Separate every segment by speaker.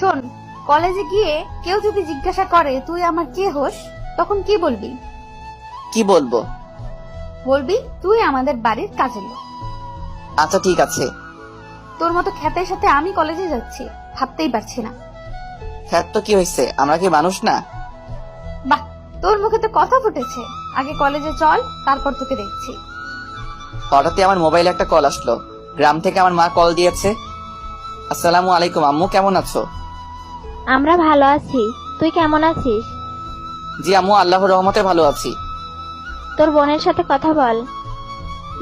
Speaker 1: শোন, কলেজে গিয়ে কেউ যদি জিজ্ঞাসা করে তুই আমার কে হোস, তখন কি বলবি?
Speaker 2: কি বলবো?
Speaker 1: বলবি তুই আমাদের বাড়ির কাজের লোক।
Speaker 2: আচ্ছা ঠিক আছে।
Speaker 1: তোর মতো খ্যাতের সাথে আমি কলেজে যাচ্ছি, ভাবতেই পারছি না।
Speaker 2: খ্যাত তো কি হয়েছে, আমরা কি মানুষ না?
Speaker 1: বাহ, তোর মুখে তো কথা ফুটেছে। আগে কলেজে চল, তারপর তোকে দেখছি।
Speaker 2: হঠাৎই আমার মোবাইলে একটা কল আসলো। গ্রাম থেকে আমার মা কল দিয়েছে। আসসালামু আলাইকুম আম্মু, কেমন আছো?
Speaker 3: আমরা ভালো আছি, তুই কেমন আছিস?
Speaker 2: জি আম্মু, আল্লাহর রহমতে ভালো আছি।
Speaker 3: তোর বোনের সাথে কথা বল।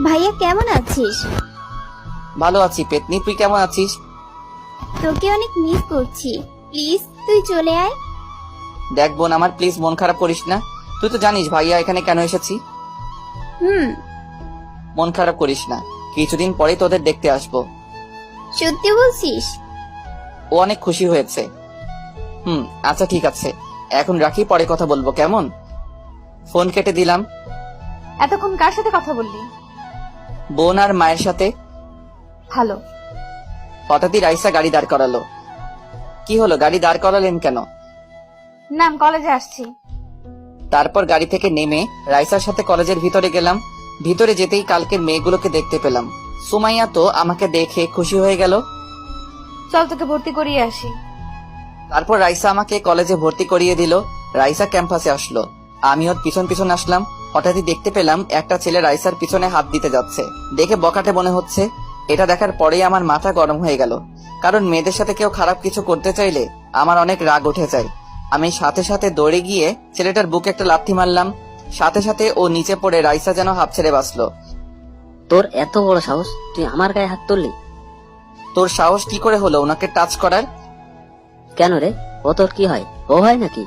Speaker 4: ভাইয়া কেমন আছিস?
Speaker 2: ভালো আছি পেতনি, তুই কেমন আছিস?
Speaker 4: তোকে অনেক মিস করছি, প্লিজ তুই চলে আয়।
Speaker 2: দেখ বোন আমার, প্লিজ মন খারাপ করিস না। তুই তো জানিস ভাইয়া এখানে কেন এসেছি।
Speaker 4: হুম।
Speaker 2: মন খারাপ করিস না, কিছুদিন পরেই তোদের দেখতে আসবো।
Speaker 4: সত্যি বলছিস?
Speaker 2: ও অনেক খুশি হয়েছে। আচ্ছা ঠিক আছে, এখন রাখি, পরে কথা বলবো কেমন? ফোন কেটে দিলাম।
Speaker 1: এতক্ষণ কার সাথে কথা বললি?
Speaker 2: বোন আর মায়ের সাথে।
Speaker 1: ভালো।
Speaker 2: হঠাৎই রাইসা গাড়ি দাঁড় করালো। কি হলো, গাড়ি দাঁড় করালেন কেন?
Speaker 1: নাম, কলেজে আসছি।
Speaker 2: তারপর গাড়ি থেকে নেমে রাইসার সাথে কলেজের ভিতরে গেলাম। ভিতরে যেতেই কালকের মেয়েগুলোকে দেখতে পেলাম। সুমাইয়া তো আমাকে দেখে খুশি হয়ে গেল।
Speaker 1: চল তোকে ভর্তি করিয়ে আসি।
Speaker 2: তারপর রাইসা আমাকে কলেজে ভর্তি করিয়ে দিল। রাইসা ক্যাম্পাসে আসলো, আমি ওর পিছন পিছন আসলাম। হঠাৎই দেখতে পেলাম একটা ছেলে রাইসার পিছনে হাত দিতে যাচ্ছে। দেখে বকাটে মনে হচ্ছে। এটা দেখার পরেই আমার মাথা গরম হয়ে গেল, কারণ মেয়েদের সাথে কেউ খারাপ কিছু করতে চাইলে আমার অনেক রাগ উঠে যায়। আমি সাথে সাথে দৌড়ে গিয়ে ছেলেটার বুকে একটা লাথি মারলাম। সাথে সাথে ও নিচে পড়ে রাইসা যেন হাঁপ ছেড়ে বাঁচলো।
Speaker 5: তোর এত বড় সাহস, তুই আমার গায়ে হাত তুললি?
Speaker 2: তোর সাহস কি করে হলো ওনাকে টাচ করার?
Speaker 5: কেন রে, ও তোর কি হয়, ও হয় নাকি?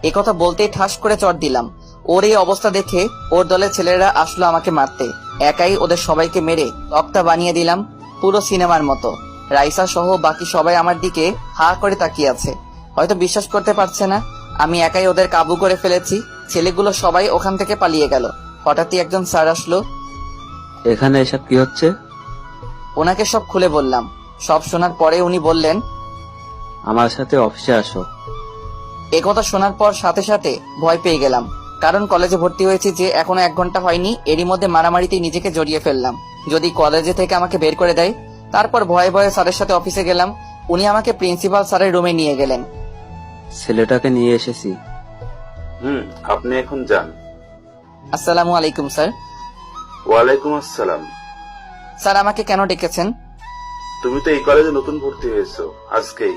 Speaker 2: একথা বলতেই ঠাস করে চড় দিলাম। ওর এই অবস্থা দেখে ওর দলের ছেলেরা আসলো আমাকে মারতে। একাই ওদের সবাইকে মেরে তক্তা বানিয়ে দিলাম, পুরো সিনেমার মতো। রাইসা সহ বাকি সবাই আমার দিকে হা করে তাকিয়ে আছে, হয়তো বিশ্বাস করতে পারছে না আমি একাই ওদের কাবু করে ফেলেছি। ছেলেগুলো সবাই ওখান থেকে পালিয়ে গেল। হঠাৎই একজন স্যার আসলো।
Speaker 6: এখানে এসব কি হচ্ছে?
Speaker 2: ওনাকে সব খুলে বললাম। সব শোনার পরে উনি বললেন,
Speaker 6: আমার সাথে অফিসে আসো।
Speaker 2: একথা শোনার পর সাথে সাথে ভয় পেয়ে গেলাম, কারণ কলেজে ভর্তি হয়েছি যে এখনো 1 ঘন্টা হয়নি, এরই মধ্যে মারামারিতে নিজেকে জড়িয়ে ফেললাম। যদি কলেজে থেকে আমাকে বের করে দেয়। তারপর ভয়ে ভয়ে স্যারের সাথে অফিসে গেলাম। উনি আমাকে প্রিন্সিপাল স্যারের রুমে নিয়ে গেলেন।
Speaker 6: ছেলেটাকে নিয়ে এসেছি।
Speaker 7: আপনি এখন যান।
Speaker 2: আসসালামু আলাইকুম স্যার।
Speaker 7: ওয়ালাইকুম আসসালাম।
Speaker 2: স্যার আমাকে কেন ডেকেছেন?
Speaker 7: তুমি তো এই কলেজে নতুন ভর্তি হয়েছো আজকেই।